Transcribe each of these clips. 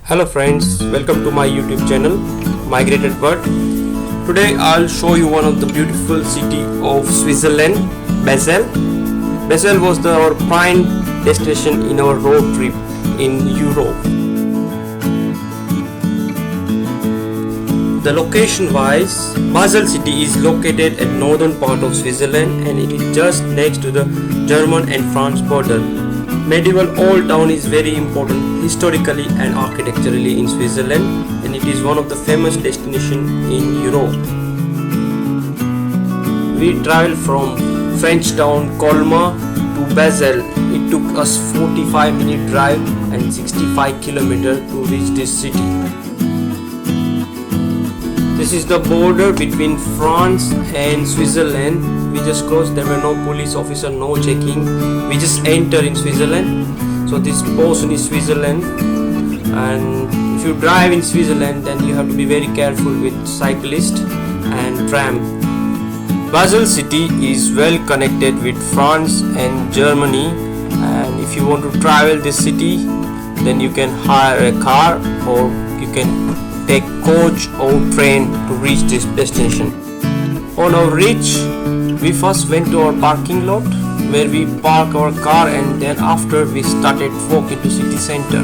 Hello friends, welcome to my YouTube channel Migrated Bird. Today I'll show you one of the beautiful city of Switzerland, Basel. Basel was our prime destination in our road trip in Europe. The location wise, Basel city is located at northern part of Switzerland and it is just next to the German and France border. Medieval old town is very important historically and architecturally in Switzerland, and it is one of the famous destinations in Europe. We traveled from French town Colmar to Basel. It took us 45-minute drive and 65 kilometers to reach this city. This is the border between France and Switzerland. We just crossed, there were no police officer, no checking. We just enter in Switzerland. So this portion is Switzerland, and if you drive in Switzerland then you have to be very careful with cyclists and tram. Basel city is well connected with France and Germany, and if you want to travel this city then you can hire a car or you can take coach or train to reach this destination. On our reach, we first went to our parking lot where we park our car, and then after we started walking to city center.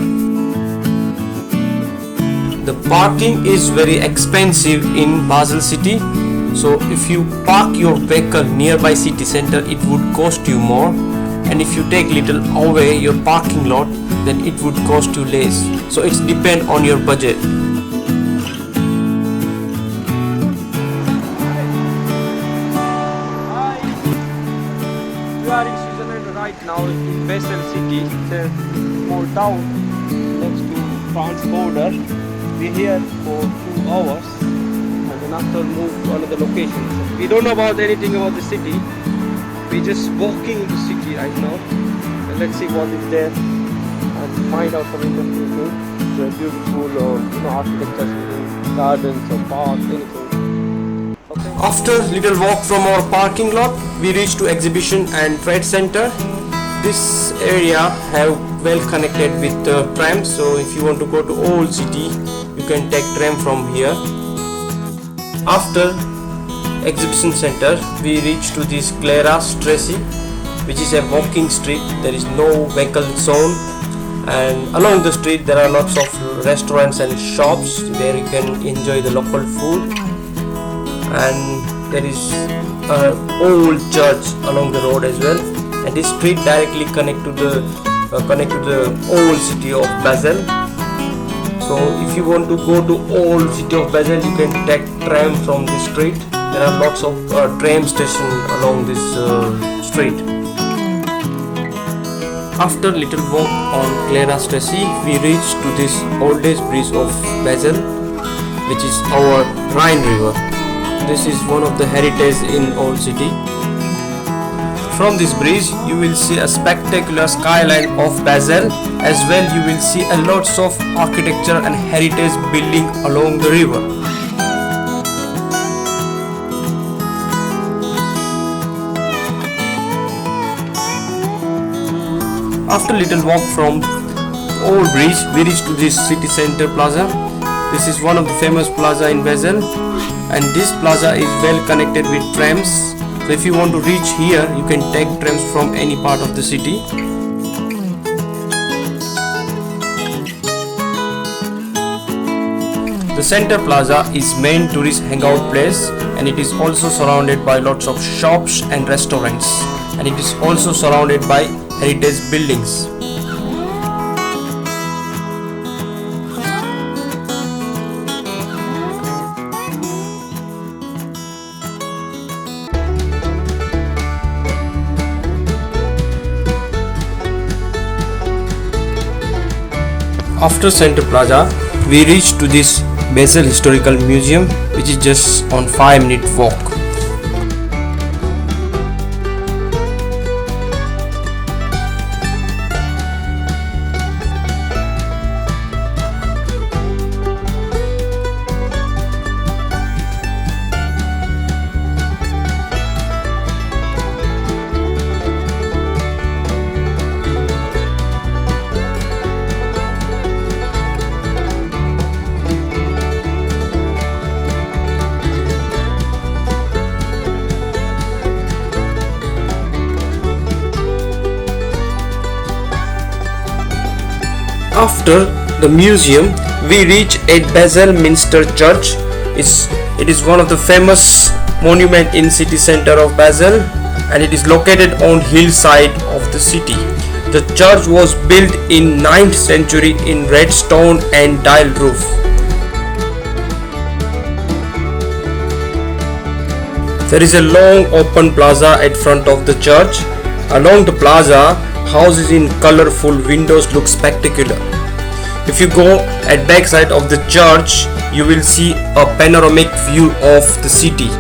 The parking is very expensive in Basel city, so if you park your vehicle nearby city center it would cost you more, and if you take little away your parking lot then it would cost you less. So it's depend on your budget. We are in Switzerland right now in Basel city. It's a small town next to France border. We're here for 2 hours and then after move to another location. So we don't know about anything about the city. We're just walking in the city right now. And let's see what is there and find out some interesting things. It's a beautiful architecture, gardens or parks, anything. After little walk from our parking lot, we reached to exhibition and trade center. This area have well connected with tram, so if you want to go to old city, you can take tram from here. After exhibition center, we reached to this Clara Strasse, which is a walking street. There is no vehicle zone, and along the street there are lots of restaurants and shops where you can enjoy the local food. And there is an old church along the road as well, and this street directly connect to the old city of Basel. So if you want to go to old city of Basel, you can take tram from this street. There are lots of tram stations along this street. After little walk on Clara Strasse, we reached to this oldest bridge of Basel, which is our Rhine River. This is one of the heritage in old city. From this bridge you will see a spectacular skyline of Basel. As well you will see a lots of architecture and heritage building along the river. After little walk from old bridge, we reach to this city center plaza. This is one of the famous plaza in Basel, and this plaza is well connected with trams. So if you want to reach here, you can take trams from any part of the city. The center plaza is main tourist hangout place, and it is also surrounded by lots of shops and restaurants, and it is also surrounded by heritage buildings. After Center Plaza, we reached to this Basel Historical Museum, which is just on 5-minute walk. after the museum, we reach at Basel Minster Church. It is one of the famous monument in city center of Basel, and it is located on hillside of the city. The church was built in 9th century in red stone and tile roof. There is a long open plaza at front of the church. Along the plaza, houses in colorful windows look spectacular. If you go at back side of the church, you will see a panoramic view of the city.